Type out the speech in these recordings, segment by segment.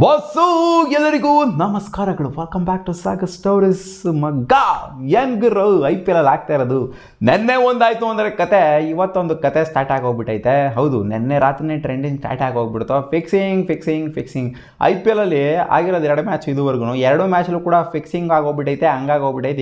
Boss ಎಲ್ಲರಿಗೂ ನಮಸ್ಕಾರಗಳು. Welcome back to Saga Stories. ಮಗ್ಗ ಹೆಂಗರು IPL ಅಲ್ಲಿ ಆಗ್ತಾ ಇರೋದು. ನೆನ್ನೆ ಒಂದಾಯ್ತು ಅಂದರೆ ಕತೆ, ಇವತ್ತೊಂದು ಕತೆ ಸ್ಟಾರ್ಟ್ ಆಗೋಗ್ಬಿಟ್ಟೈತೆ. ಹೌದು, ನೆನ್ನೆ ರಾತ್ರಿನೇ ಟ್ರೆಂಡಿಂಗ್ ಸ್ಟಾರ್ಟ್ ಆಗೋಗ್ಬಿಡ್ತು. ಫಿಕ್ಸಿಂಗ್ IPL ಅಲ್ಲಿ ಆಗಿರೋದು 2 ಮ್ಯಾಚ್ ಇದುವರೆಗೂ 2 ಮ್ಯಾಚಲ್ಲೂ ಕೂಡ ಫಿಕ್ಸಿಂಗ್ ಆಗೋಗ್ಬಿಟ್ಟೈತೆ,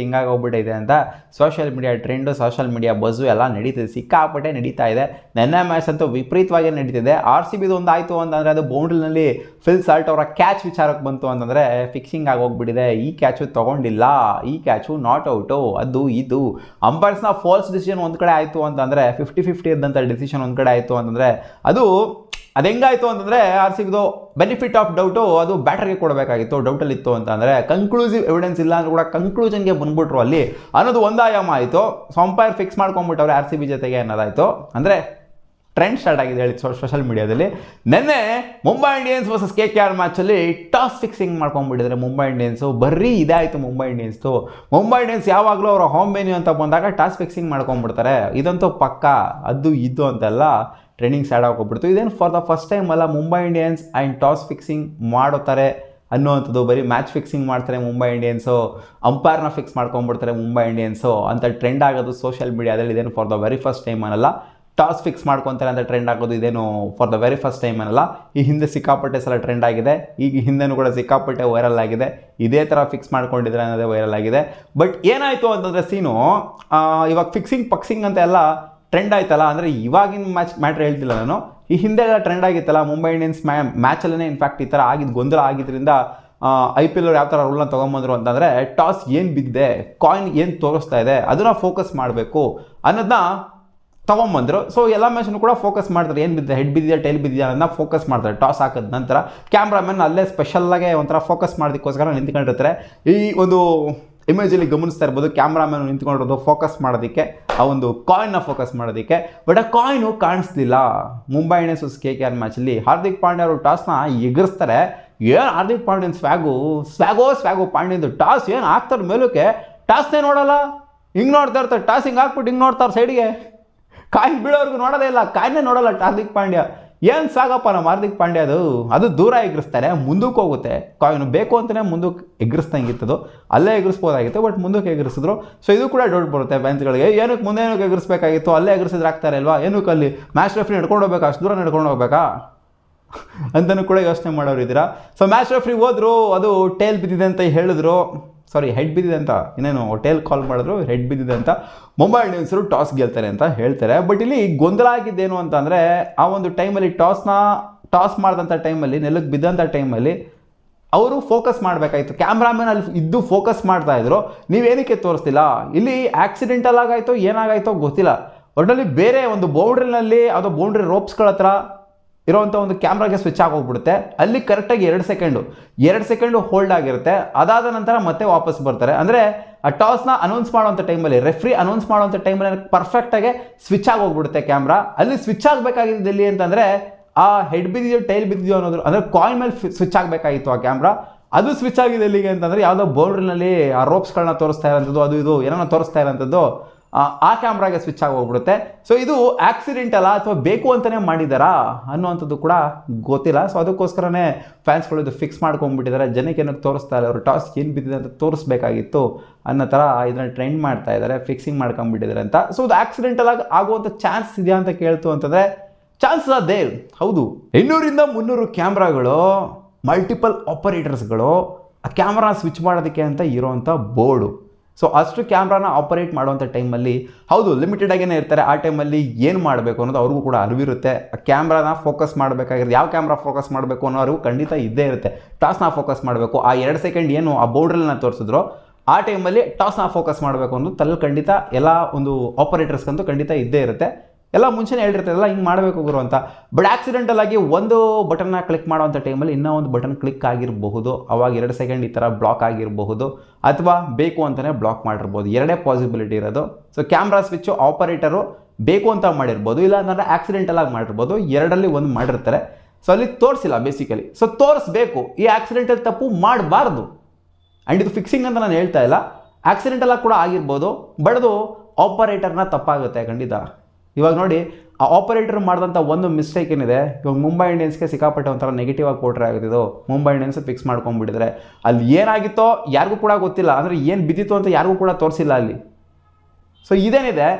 ಹಿಂಗಾಗೋಗ್ಬಿಟ್ಟೈತೆ ಅಂತ social media trend, social media bus ಎಲ್ಲ ನಡೀತಿದೆ, ಸಿಕ್ಕಾಪಟ್ಟೆ ನಡೀತಾ ಇದೆ. ನೆನ್ನೆ ಮ್ಯಾಚ್ ಅಂತೂ ವಿಪರೀತವಾಗಿ ನಡೀತಿದೆ. RCB ಒಂದು ಆಯಿತು ಅಂತಂದರೆ ಅದು ಬೌಂಡ್ರಿನಲ್ಲಿ ಫಿಲ್ ಸಾಲ್ಟ್ ಅವರ ಕ್ಯಾಚ್ ವಿಚಾರಕ್ಕೆ ಬಂತು ಅಂತಂದರೆ ಫಿಕ್ಸಿಂಗ್ ಆಗೋಗ್ಬಿಟ್ಟಿದೆ. ಈ ಕ್ಯಾಚು ತೊಗೊಂಡಿಲ್ಲ, ಈ ಕ್ಯಾಚು ನಾಟ್ ಔಟು, ಅದು ಇದು ಅಂಪೈರ್ಸ್ನ ಫಾಲ್ಸ್ ಡಿಸಿಷನ್ ಒಂದು ಕಡೆ ಆಯಿತು ಅಂತಂದರೆ 50-50 ಇದ್ದಂಥ ಡಿಸಿಷನ್ ಒಂದು ಕಡೆ ಆಯಿತು ಅಂತಂದರೆ ಅದು ಹೆಂಗಾಯಿತು ಅಂತಂದರೆ RCBದು ಬೆನಿಫಿಟ್ ಆಫ್ ಡೌಟು ಅದು ಬ್ಯಾಟರ್ಗೆ ಕೊಡಬೇಕಾಗಿತ್ತು. ಡೌಟಲ್ಲಿತ್ತು ಅಂತಂದರೆ ಕಂಕ್ಲೂಸಿವ್ ಎವಿಡೆನ್ಸ್ ಇಲ್ಲ ಅಂದರೂ ಕೂಡ ಕಂಕ್ಲೂಷನ್ಗೆ ಬಂದ್ಬಿಟ್ರು ಅಲ್ಲಿ ಅನ್ನೋದು ಒಂದು ಆಯಾಮ ಆಯಿತು. ಸೊ ಅಂಪೈರ್ ಫಿಕ್ಸ್ ಮಾಡ್ಕೊಂಡ್ಬಿಟ್ಟವ್ರೆ RCB ಜೊತೆಗೆ ಅನ್ನೋದಾಯಿತು. ಅಂದರೆ ಟ್ರೆಂಡ್ ಸ್ಟಾರ್ಟ್ ಆಗಿದೆ ಹೇಳಿ ಸೋಷಿಯಲ್ ಮೀಡಿಯಾದಲ್ಲಿ. ನಿನ್ನೆ ಮುಂಬೈ ಇಂಡಿಯನ್ಸ್ ವರ್ಸಸ್ KKR ಮ್ಯಾಚಲ್ಲಿ ಟಾಸ್ ಫಿಕ್ಸಿಂಗ್ ಮಾಡ್ಕೊಂಡ್ಬಿಟ್ಟಿದ್ದಾರೆ ಮುಂಬೈ ಇಂಡಿಯನ್ಸು. ಬರೀ ಇದಾಯಿತು ಮುಂಬೈ ಇಂಡಿಯನ್ಸ್ ಯಾವಾಗಲೂ ಅವರ ಹೋಮ್ ವೆನ್ಯೂ ಅಂತ ಬಂದಾಗ ಟಾಸ್ ಫಿಕ್ಸಿಂಗ್ ಮಾಡ್ಕೊಂಡ್ಬಿಡ್ತಾರೆ. ಇದಂತೂ ಪಕ್ಕ, ಅದು ಇದು ಅಂತೆಲ್ಲ ಟ್ರೆಂಡಿಂಗ್ ಸ್ಟಾರ್ಟ್ ಆಗೋಗ್ಬಿಡ್ತು. ಇದೇನು ಫಾರ್ ದ ಫಸ್ಟ್ ಟೈಮ್ ಅಲ್ಲ Mumbai Indians and toss fixing ಮಾಡೋತಾರೆ ಅನ್ನೋವಂಥದ್ದು. ಬರೀ ಮ್ಯಾಚ್ ಫಿಕ್ಸಿಂಗ್ ಮಾಡ್ತಾರೆ ಮುಂಬೈ ಇಂಡಿಯನ್ಸು, ಅಂಪೈರ್ನ ಫಿಕ್ಸ್ ಮಾಡ್ಕೊಂಡ್ಬಿಡ್ತಾರೆ ಮುಂಬೈ ಇಂಡಿಯನ್ಸು ಅಂತ ಟ್ರೆಂಡ್ ಆಗೋದು ಸೋಷಿಯಲ್ ಮೀಡಿಯಾದಲ್ಲಿ. ಇದೇನು for the very first time ಅನ್ನಲ್ಲ. ಟಾಸ್ ಫಿಕ್ಸ್ ಮಾಡ್ಕೊತಾರೆ ಅಂತ ಟ್ರೆಂಡ್ ಆಗೋದು ಇದೇನು for the very first time ಅನ್ನಲ್ಲ. ಈ ಹಿಂದೆ ಸಿಕ್ಕಾಪಟ್ಟೆ ಸಲ ಟ್ರೆಂಡ್ ಆಗಿದೆ, ಈಗ ಹಿಂದೆನೂ ಕೂಡ ಸಿಕ್ಕಾಪಟ್ಟೆ ವೈರಲ್ ಆಗಿದೆ. ಇದೇ ಥರ ಫಿಕ್ಸ್ ಮಾಡ್ಕೊಂಡಿದ್ರೆ ಅನ್ನೋದೇ ವೈರಲ್ ಆಗಿದೆ. ಬಟ್ ಏನಾಯಿತು ಅಂತಂದರೆ ಸೀನು, ಇವಾಗ ಫಿಕ್ಸಿಂಗ್ ಅಂತ ಎಲ್ಲ ಟ್ರೆಂಡ್ ಆಯ್ತಲ್ಲ, ಅಂದರೆ ಇವಾಗಿನ ಮ್ಯಾಟ್ರ್ ಹೇಳ್ತಿಲ್ಲ ನಾನು, ಈ ಹಿಂದೆ ಎಲ್ಲ ಟ್ರೆಂಡ್ ಆಗಿತ್ತಲ್ಲ ಮುಂಬೈ ಇಂಡಿಯನ್ಸ್ ಮ್ಯಾಚಲ್ಲೇ ಇನ್ಫ್ಯಾಕ್ಟ್ ಈ ಥರ ಗೊಂದಲ ಆಗಿದ್ದರಿಂದ IPL ಅವ್ರು ಯಾವ ಥರ ರೂಲ್ನ ತೊಗೊಂಬಂದ್ರು ಅಂತಂದರೆ ಟಾಸ್ ಏನು ಬಿದ್ದಿದೆ, ಕಾಯಿನ್ ಏನು ತೋರಿಸ್ತಾ ಇದೆ ಅದನ್ನು ಫೋಕಸ್ ಮಾಡಬೇಕು ಅನ್ನೋದನ್ನ ತೊಗೊಂಬಂದರು. ಸೊ ಎಲ್ಲ ಮ್ಯಾಚನ್ನು ಕೂಡ ಫೋಕಸ್ ಮಾಡ್ತಾರೆ, ಏನು ಬಿದ್ದಿದೆ, ಹೆಡ್ ಬಿದ್ದಿದೆ, ಟೈಲ್ ಬಿದ್ದಿದೆ ಅನ್ನೋದನ್ನ ಫೋಕಸ್ ಮಾಡ್ತಾರೆ. ಟಾಸ್ ಹಾಕಿದ ನಂತರ ಕ್ಯಾಮ್ರಾಮನ್ ಅಲ್ಲೇ ಸ್ಪೆಷಲ್ಲಾಗೆ ಒಂಥರ ಫೋಕಸ್ ಮಾಡೋದಕ್ಕೋಸ್ಕರ ನಿಂತ್ಕೊಂಡಿರ್ತಾರೆ. ಈ ಒಂದು ಇಮೇಜಲ್ಲಿ ಗಮನಿಸ್ತಾ ಇರ್ಬೋದು, ಕ್ಯಾಮ್ರಾಮನ್ ನಿಂತ್ಕೊಂಡಿರೋದು ಫೋಕಸ್ ಮಾಡೋದಕ್ಕೆ, ಆ ಒಂದು ಕಾಯಿನ್ನ ಫೋಕಸ್ ಮಾಡೋದಕ್ಕೆ. ಬಟ್ ಆ ಕಾಯಿನು ಕಾಣಿಸ್ಲಿಲ್ಲ ಮುಂಬೈ ಇಂಡಿಯನ್ಸ್ ವರ್ಸಸ್ KKR ಮ್ಯಾಚಲ್ಲಿ. ಹಾರ್ದಿಕ್ ಪಾಂಡ್ಯ ಅವರು ಟಾಸ್ನ ಎಗರಿಸ್ತಾರೆ. ಏನು ಹಾರ್ದಿಕ್ ಪಾಂಡ್ಯನ್ ಸ್ವ್ಯಾಗೋ ಪಾಂಡ್ಯಂದು ಟಾಸ್ ಏನು ಹಾಕ್ತಾರೆ ಮೇಲಕ್ಕೆ, ಟಾಸ್ನೇ ನೋಡಲ್ಲ, ಹಿಂಗೆ ನೋಡ್ತಾ ಇರ್ತಾರೆ. ಟಾಸ್ ಹಿಂಗೆ ಹಾಕ್ಬಿಟ್ಟು ಹಿಂಗೆ ನೋಡ್ತಾರೆ ಸೈಡ್ಗೆ, ಕಾಯಿನ್ ಬೀಳೋರ್ಗು ನೋಡೋದೇ ಇಲ್ಲ, ಕಾಯಿನೇ ನೋಡಲ್ಲ ಹಾರ್ದಿಕ್ ಪಾಂಡ್ಯ. ಏನು ಸಾಗಪ್ಪ ನಮ್ಮ ಹಾರ್ದಿಕ್ ಪಾಂಡ್ಯ, ಅದು ದೂರ ಎಗರಿಸ್ತಾರೆ, ಮುಂದಕ್ಕೆ ಹೋಗುತ್ತೆ ಕಾಯಿನು. ಬೇಕು ಅಂತಲೇ ಮುಂದಕ್ಕೆ ಎಗರಿಸ್ದಂಗಿತ್ತದು, ಅಲ್ಲೇ ಎಗರಿಸ್ಬೋದಾಗಿತ್ತು, ಬಟ್ ಮುಂದಕ್ಕೆ ಎಗರಿಸಿದ್ರು. ಸೊ ಇದು ಕೂಡ ಡೌಟ್ ಬರುತ್ತೆ ಫ್ಯಾನ್ಸ್ಗಳಿಗೆ, ಏನಕ್ಕೆ ಎಗರಿಸ್ಬೇಕಾಗಿತ್ತು, ಅಲ್ಲೇ ಎಗರಿಸಿದ್ರೆ ಆಗ್ತಾರೆ ಅಲ್ವಾ, ಏನಕ್ಕೆ ಅಲ್ಲಿ ಮ್ಯಾಚ್ ರೆಫ್ರಿ ನಡ್ಕೊಂಡು ಹೋಗ್ಬೇಕಾ, ಅಷ್ಟು ದೂರ ನಡ್ಕೊಂಡು ಹೋಗ್ಬೇಕಾ ಅಂತಲೂ ಕೂಡ ಯೋಚನೆ ಮಾಡೋರು ಇದ್ದೀರಾ. ಸೊ ಮ್ಯಾಚ್ ರೆಫ್ರಿ ಹೋದ್ರು, ಅದು ಟೇಲ್ ಬಿದ್ದಿದೆ ಅಂತ ಹೇಳಿದ್ರು, ಹೆಡ್ ಬಿದ್ದಿದೆ ಅಂತ, ಇನ್ನೇನು ಟೇಲ್ ಕಾಲ್ ಮಾಡಿದ್ರು, ಹೆಡ್ ಬಿದ್ದಿದೆ ಅಂತ. ಮುಂಬೈ ಇಂಡಿಯನ್ಸರು ಟಾಸ್ ಗೆಲ್ತಾರೆ ಅಂತ ಹೇಳ್ತಾರೆ. ಬಟ್ ಇಲ್ಲಿ ಗೊಂದಲ ಆಗಿದ್ದೇನು ಅಂತಂದರೆ, ಆ ಒಂದು ಟೈಮಲ್ಲಿ ಟಾಸ್ ಮಾಡಿದಂಥ ಟೈಮಲ್ಲಿ, ನೆಲಕ್ಕೆ ಬಿದ್ದಂಥ ಟೈಮಲ್ಲಿ ಅವರು ಫೋಕಸ್ ಮಾಡಬೇಕಾಯಿತು. ಕ್ಯಾಮ್ರಾಮನ್ ಅಲ್ಲಿ ಇದ್ದು ಫೋಕಸ್ ಮಾಡ್ತಾಯಿದ್ರು, ನೀವೇನಕ್ಕೆ ತೋರಿಸ್ತಿಲ್ಲ. ಇಲ್ಲಿ ಆಕ್ಸಿಡೆಂಟಲ್ ಆಗಾಯಿತೋ ಏನಾಗಾಯಿತೋ ಗೊತ್ತಿಲ್ಲ, ಒಟ್ಟಲ್ಲಿ ಬೇರೆ ಒಂದು ಬೌಂಡ್ರಿನಲ್ಲಿ ಅದು ಬೌಂಡ್ರಿ ರೋಪ್ಸ್ಗಳ ಹತ್ರ ಇರೋವಂಥ ಒಂದು ಕ್ಯಾಮ್ರಾಗೆ ಸ್ವಿಚ್ ಆಗೋಗ್ಬಿಡುತ್ತೆ. ಅಲ್ಲಿ ಕರೆಕ್ಟಾಗಿ 2 ಸೆಕೆಂಡು ಹೋಲ್ಡ್ ಆಗಿರುತ್ತೆ. ಅದಾದ ನಂತರ ಮತ್ತೆ ವಾಪಸ್ ಬರ್ತಾರೆ. ಅಂದರೆ ಆ ಟಾಸ್ನ ಅನೌನ್ಸ್ ಮಾಡುವಂಥ ಟೈಮಲ್ಲಿ, ರೆಫ್ರಿ ಅನೌನ್ಸ್ ಮಾಡುವಂಥ ಟೈಮಲ್ಲಿ ಪರ್ಫೆಕ್ಟಾಗಿ ಸ್ವಿಚ್ ಆಗೋಗ್ಬಿಡುತ್ತೆ ಕ್ಯಾಮ್ರಾ. ಅಲ್ಲಿ ಸ್ವಿಚ್ ಆಗಬೇಕಾಗಿದ್ದು ಎಲ್ಲಿ ಅಂತಂದರೆ ಆ ಹೆಡ್ ಬಿದ್ದಿದೆಯೋ ಟೈಲ್ ಬಿದ್ದಿದೆಯೋ ಅನ್ನೋದು, ಅಂದರೆ ಕಾಯಿನ್ ಮೇಲೆ ಸ್ವಿಚ್ ಆಗಬೇಕಾಗಿತ್ತು ಆ ಕ್ಯಾಮ್ರಾ. ಅದು ಸ್ವಿಚ್ ಆಗಿದೆ ಎಲ್ಲಿಗೆ ಅಂತಂದರೆ ಯಾವುದೋ ಬೌಂಡ್ರಿನಲ್ಲಿ ಆ ರೋಪ್ಸ್ಗಳನ್ನ ತೋರಿಸ್ತಾ ಇರೋಂಥದ್ದು, ಅದು ಇದು ಏನೋ ತೋರಿಸ್ತಾ ಇರೋಂಥದ್ದು ಆ ಕ್ಯಾಮ್ರಾಗೆ ಸ್ವಿಚ್ ಆಗೋಗ್ಬಿಡುತ್ತೆ. ಸೊ ಇದು ಆಕ್ಸಿಡೆಂಟಲ್ಲ ಅಥವಾ ಬೇಕು ಅಂತಲೇ ಮಾಡಿದ್ದಾರಾ ಅನ್ನೋವಂಥದ್ದು ಕೂಡ ಗೊತ್ತಿಲ್ಲ. ಸೊ ಅದಕ್ಕೋಸ್ಕರನೇ ಫ್ಯಾನ್ಸ್ಗಳು ಇದು ಫಿಕ್ಸ್ ಮಾಡ್ಕೊಂಡ್ಬಿಟ್ಟಿದ್ದಾರೆ. ಜನಕ್ಕೆ ಏನಕ್ಕೆ ತೋರಿಸ್ತಾ ಇಲ್ಲ, ಅವರು ಟಾಸ್ ಏನು ಬಿದ್ದಿದೆ ಅಂತ ತೋರಿಸ್ಬೇಕಾಗಿತ್ತು ಅನ್ನೋ ಥರ ಇದನ್ನು ಟ್ರೆಂಡ್ ಮಾಡ್ತಾ ಇದ್ದಾರೆ, ಫಿಕ್ಸಿಂಗ್ ಮಾಡ್ಕೊಂಡ್ಬಿಟ್ಟಿದ್ದಾರೆ ಅಂತ. ಸೊ ಇದು ಆಕ್ಸಿಡೆಂಟಲ್ ಆಗುವಂಥ ಚಾನ್ಸ್ ಇದೆಯಾ ಅಂತ ಕೇಳ್ತು ಅಂತಂದರೆ ಚಾನ್ಸಸ್ ಆರ್ ದೇರ್. ಹೌದು, 200-300 ಕ್ಯಾಮ್ರಾಗಳು, ಮಲ್ಟಿಪಲ್ ಆಪರೇಟರ್ಸ್ಗಳು ಆ ಕ್ಯಾಮ್ರಾ ಸ್ವಿಚ್ ಮಾಡೋದಕ್ಕೆ ಅಂತ ಇರೋವಂಥ ಬೋರ್ಡು. ಸೊ ಅಷ್ಟು ಕ್ಯಾಮ್ರಾನ ಆಪರೇಟ್ ಮಾಡುವಂಥ ಟೈಮಲ್ಲಿ, ಹೌದು ಲಿಮಿಟೆಡ್ ಆಗೇ ಇರ್ತಾರೆ, ಆ ಟೈಮಲ್ಲಿ ಏನು ಮಾಡಬೇಕು ಅನ್ನೋದು ಅವ್ರಿಗೂ ಕೂಡ ಅರಿವಿರುತ್ತೆ. ಆ ಕ್ಯಾಮ್ರಾನ ಫೋಕಸ್ ಮಾಡಬೇಕಾಗಿರೋದು, ಯಾವ ಕ್ಯಾಮ್ರಾ ಫೋಕಸ್ ಮಾಡಬೇಕು ಅನ್ನೋ ಅರಿವು ಖಂಡಿತ ಇದ್ದೇ ಇರುತ್ತೆ. ಟಾಸ್ನ ಫೋಕಸ್ ಮಾಡಬೇಕು, ಆ 2 ಸೆಕೆಂಡ್ ಏನು ಆ ಬೌಂಡ್ರಿನ ತೋರಿಸಿದ್ರು ಆ ಟೈಮಲ್ಲಿ ಟಾಸ್ನ ಫೋಕಸ್ ಮಾಡಬೇಕು ಅನ್ನೋದು ತಲೆ ಖಂಡಿತ ಎಲ್ಲ ಒಂದು ಆಪರೇಟರ್ಸ್ಗಂತೂ ಖಂಡಿತ ಇದ್ದೇ ಇರುತ್ತೆ. ಎಲ್ಲ ಮುಂಚೆನೇ ಹೇಳಿರ್ತಾರಲ್ಲ ಹಿಂಗೆ ಮಾಡಬೇಕು ಗುರು ಅಂತ. ಬಟ್ ಆಕ್ಸಿಡೆಂಟಲ್ ಆಗಿ ಒಂದು ಬಟನ್ನ ಕ್ಲಿಕ್ ಮಾಡೋವಂಥ ಟೈಮಲ್ಲಿ ಇನ್ನೂ ಒಂದು ಬಟನ್ ಕ್ಲಿಕ್ ಆಗಿರಬಹುದು, ಅವಾಗ 2 ಸೆಕೆಂಡ್ ಈ ಥರ ಬ್ಲಾಕ್ ಆಗಿರಬಹುದು, ಅಥವಾ ಬೇಕು ಅಂತಲೇ ಬ್ಲಾಕ್ ಮಾಡಿರ್ಬೋದು. 2 ಪಾಸಿಬಿಲಿಟಿ ಇರೋದು. ಸೊ ಕ್ಯಾಮ್ರಾ ಸ್ವಿಚ್ಚು ಆಪರೇಟರು ಬೇಕು ಅಂತ ಮಾಡಿರ್ಬೋದು, ಇಲ್ಲ ಅಂದರೆ ಆಕ್ಸಿಡೆಂಟಲ್ ಆಗಿ ಮಾಡಿರ್ಬೋದು, 2ರಲ್ಲಿ ಒಂದು ಮಾಡಿರ್ತಾರೆ. ಸೊ ಅಲ್ಲಿ ತೋರಿಸಿಲ್ಲ ಬೇಸಿಕಲಿ. ಸೊ ತೋರಿಸ್ಬೇಕು, ಈ ಆಕ್ಸಿಡೆಂಟಲ್ ತಪ್ಪು ಮಾಡಬಾರ್ದು. ಆ್ಯಂಡ್ ಇದು ಫಿಕ್ಸಿಂಗ್ ಅಂತ ನಾನು ಹೇಳ್ತಾ ಇಲ್ಲ, ಆಕ್ಸಿಡೆಂಟಲ್ ಆಗಿ ಕೂಡ ಆಗಿರ್ಬೋದು, ಬಟ್ ಅದು ಆಪರೇಟರ್ನ ತಪ್ಪಾಗುತ್ತೆ ಖಂಡಿತ. ಇವಾಗ ನೋಡಿ ಆ ಆಪರೇಟರ್ ಮಾಡಿದಂಥ ಒಂದು ಮಿಸ್ಟೇಕ್ ಏನಿದೆ, ಇವಾಗ ಮುಂಬೈ ಇಂಡಿಯನ್ಸ್ಗೆ ಸಿಕ್ಕಾಪಟ್ಟೆ ಒಂಥರ ನೆಗೆಟಿವ್ ಆಗಿ ಪೋರ್ಟ್ರೇ ಆಗುತ್ತಿದ್ದು. ಮುಂಬೈ ಇಂಡಿಯನ್ಸ್ ಫಿಕ್ಸ್ ಮಾಡ್ಕೊಂಡ್ಬಿಟ್ಟಿದ್ರೆ ಅಲ್ಲಿ ಏನಾಗಿತ್ತೋ ಯಾರಿಗೂ ಕೂಡ ಗೊತ್ತಿಲ್ಲ, ಅಂದರೆ ಏನು ಬಿದ್ದಿತ್ತು ಅಂತ ಯಾರಿಗೂ ಕೂಡ ತೋರಿಸಿಲ್ಲ ಅಲ್ಲಿ. ಸೊ ಇದೇನಿದೆ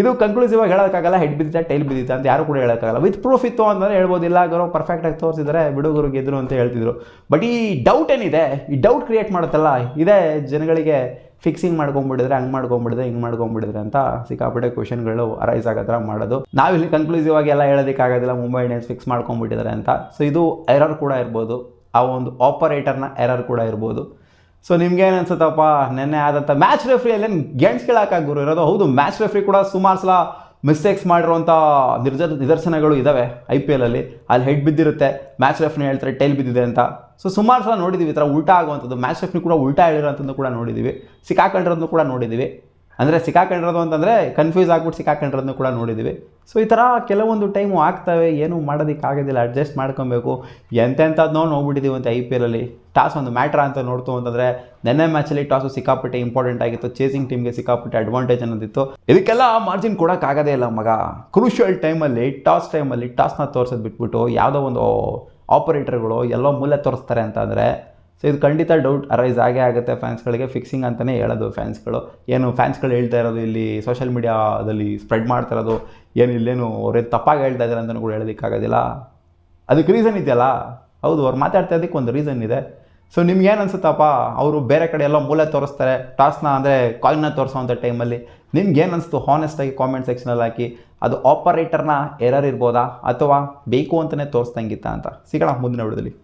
ಇದು ಕನ್ಕ್ಲೂಸಿವ್ ಆಗಿ ಹೇಳೋಕ್ಕಾಗಲ್ಲ, ಹೆಡ್ ಬಿದ್ದಿದೆ ಟೈಲ್ ಬಿದ್ದಿದೆ ಅಂತ ಯಾರು ಕೂಡ ಹೇಳೋಕ್ಕಾಗಲ್ಲ. ವಿತ್ ಪ್ರೂಫ್ ಇತ್ತು ಅಂತಂದರೆ ಹೇಳ್ಬೋದಿಲ್ಲ, ಗುರು ಪರ್ಫೆಕ್ಟಾಗಿ ತೋರಿಸಿದರೆ ಬಿಡುಗರು ಗೆದ್ರು ಅಂತ ಹೇಳ್ತಿದ್ರು. ಬಟ್ ಈ ಡೌಟ್ ಏನಿದೆ, ಈ ಡೌಟ್ ಕ್ರಿಯೇಟ್ ಮಾಡುತ್ತಲ್ಲ, ಇದೇ ಜನಗಳಿಗೆ ಫಿಕ್ಸಿಂಗ್ ಮಾಡ್ಕೊಂಡ್ಬಿಟ್ಟಿದ್ರೆ, ಹಂಗೆ ಮಾಡ್ಕೊಂಡ್ಬಿಡಿದ್ರೆ, ಹಿಂಗೆ ಮಾಡ್ಕೊಂಡ್ಬಿಡಿದ್ರೆ ಅಂತ ಸಿಕ್ಕಾಪಟ್ಟೆ ಕ್ವಶನ್ಗಳು ಅರೈಸ್ ಆಗೋ ಥರ ಮಾಡೋದು. ನಾವಿಲ್ಲಿ ಕನ್ಕ್ಲೂಸಿವ್ ಆಗಿ ಎಲ್ಲ ಹೇಳೋದಕ್ಕಾಗೋದಿಲ್ಲ ಮುಂಬೈ ಇಂಡಿಯನ್ಸ್ ಫಿಕ್ಸ್ ಮಾಡ್ಕೊಂಡ್ಬಿಟ್ಟಿದ್ದಾರೆ ಅಂತ. ಸೊ ಇದು ಎರರ್ ಕೂಡ ಇರ್ಬೋದು, ಆ ಒಂದು ಆಪರೇಟರ್ನ ಎರರ್ ಕೂಡ ಇರ್ಬೋದು. ಸೊ ನಿಮ್ಗೇನು ಅನ್ಸುತ್ತಪ್ಪ, ನೆನ್ನೆ ಆದಂಥ ಮ್ಯಾಚ್ ರೆಫ್ರಿಯಲ್ಲಿ ಗೆಣ್ಸ್ಕೊಳ್ಳೋಕ್ಕಾಗಿ ಗುರು ಇರೋದು. ಹೌದು, ಮ್ಯಾಚ್ ರೆಫ್ರಿ ಕೂಡ ಸುಮಾರು ಸಲ ಮಿಸ್ಟೇಕ್ಸ್ ಮಾಡಿರುವಂಥ ನಿದರ್ಶನಗಳು ಇದ್ದಾವೆ IPL ಅಲ್ಲಿ. ಅಲ್ಲಿ ಹೆಡ್ ಬಿದ್ದಿರುತ್ತೆ, ಮ್ಯಾಚ್ ರೆಫ್ರಿನ ಹೇಳ್ತಾರೆ ಟೈಲ್ ಬಿದ್ದಿದೆ ಅಂತ. ಸೊ ಸುಮಾರು ಸಲ ನೋಡಿದ್ದೀವಿ ಈ ಥರ ಉಲ್ಟಾ ಆಗುವಂಥದ್ದು. ಮ್ಯಾಚ್ ರೆಫ್ರಿ ಕೂಡ ಉಲ್ಟಾ ಹೇಳಿರೋಂಥದ್ದು ಕೂಡ ನೋಡಿದ್ದೀವಿ, ಸಿಕ್ಕಾಕೊಂಡಿರೋದನ್ನು ಕೂಡ ನೋಡಿದ್ದೀವಿ. ಅಂದರೆ ಸಿಕ್ಕಾಕೊಂಡಿರೋದು ಅಂತಂದರೆ ಕನ್ಫ್ಯೂಸ್ ಆಗ್ಬಿಟ್ಟು ಸಿಕ್ಕಾಕೊಂಡಿರೋದನ್ನು ಕೂಡ ನೋಡಿದ್ದೀವಿ. ಸೊ ಈ ಥರ ಕೆಲವೊಂದು ಟೈಮು ಆಗ್ತವೆ, ಏನೂ ಮಾಡೋದಕ್ಕಾಗೋದಿಲ್ಲ, ಅಡ್ಜಸ್ಟ್ ಮಾಡ್ಕೊಬೇಕು. ಎಂತೆಂಥದ್ದು ನೋಡ್ಬಿಟ್ಟಿದ್ದೀವಿ ಅಂತ IPL ಅಲ್ಲಿ. ಟಾಸ್ ಒಂದು ಮ್ಯಾಟ್ರ ಅಂತ ನೋಡ್ತು ಅಂತಂದರೆ ನೆನ್ನೆ ಮ್ಯಾಚಲ್ಲಿ ಟಾಸು ಸಿಕ್ಕಾಪಟ್ಟೆ ಇಂಪಾರ್ಟೆಂಟ್ ಆಗಿತ್ತು, ಚೇಸಿಂಗ್ ಟೀಮ್ಗೆ ಸಿಕ್ಕಾಪಟ್ಟೆ ಅಡ್ವಾಂಟೇಜ್ ಅನ್ನೋದಿತ್ತು. ಇದಕ್ಕೆಲ್ಲ ಮಾರ್ಜಿನ್ ಕೊಡೋಕ್ಕಾಗೋದೇ ಇಲ್ಲ ಮಗ. ಕ್ರೂಷಿಯಲ್ ಟೈಮಲ್ಲಿ ಟಾಸ್ನ ತೋರಿಸೋದು ಬಿಟ್ಬಿಟ್ಟು ಯಾವುದೋ ಒಂದು ಆಪರೇಟರ್ಗಳು ಎಲ್ಲೋ ಮೂಲೆ ತೋರಿಸ್ತಾರೆ ಅಂತಂದರೆ ಸೊ ಇದು ಖಂಡಿತ ಡೌಟ್ ಅರೈಸ್ ಆಗೇ ಆಗುತ್ತೆ ಫ್ಯಾನ್ಸ್ಗಳಿಗೆ. ಫಿಕ್ಸಿಂಗ್ ಅಂತಲೇ ಹೇಳೋದು ಫ್ಯಾನ್ಸ್ಗಳು. ಏನು ಫ್ಯಾನ್ಸ್ಗಳು ಹೇಳ್ತಾ ಇರೋದು ಇಲ್ಲಿ ಸೋಷಿಯಲ್ ಮೀಡಿಯಾದಲ್ಲಿ ಸ್ಪ್ರೆಡ್ ಮಾಡ್ತಾ ಇರೋದು ಏನು ಇಲ್ಲೇನು ಅವ್ರೇನು ತಪ್ಪಾಗಿ ಹೇಳ್ತಾ ಇದ್ದಾರೆ ಅಂತಲೂ ಕೂಡ ಹೇಳೋದಕ್ಕಾಗೋದಿಲ್ಲ. ಅದಕ್ಕೆ ರೀಸನ್ ಇದೆಯಲ್ಲ, ಹೌದು ಅವ್ರು ಮಾತಾಡ್ತಾ ಇದ್ದಕ್ಕೆ ಒಂದು ರೀಸನ್ ಇದೆ. ಸೊ ನಿಮ್ಗೇನು ಅನ್ಸುತ್ತಪ್ಪ, ಅವರು ಬೇರೆ ಕಡೆ ಎಲ್ಲ ಮೂಲೆ ತೋರಿಸ್ತಾರೆ ಟಾಸ್ನ, ಅಂದರೆ ಕಾಯಿನ್ನ ತೋರಿಸೋವಂಥ ಟೈಮಲ್ಲಿ ನಿಮ್ಗೇನು ಅನಿಸ್ತು ಹಾನೆಸ್ಟಾಗಿ ಕಾಮೆಂಟ್ ಸೆಕ್ಷನಲ್ಲಿ ಹಾಕಿ. ಅದು ಆಪರೇಟರ್ನ ಎರರ್ ಇರ್ಬೋದಾ ಅಥವಾ ಬೇಕು ಅಂತಲೇ ತೋರಿಸ್ದಂಗಿತ್ತ ಅಂತ. ಸಿಗೋಣ ಮುಂದಿನ ವಿಡಿಯೋದಲ್ಲಿ.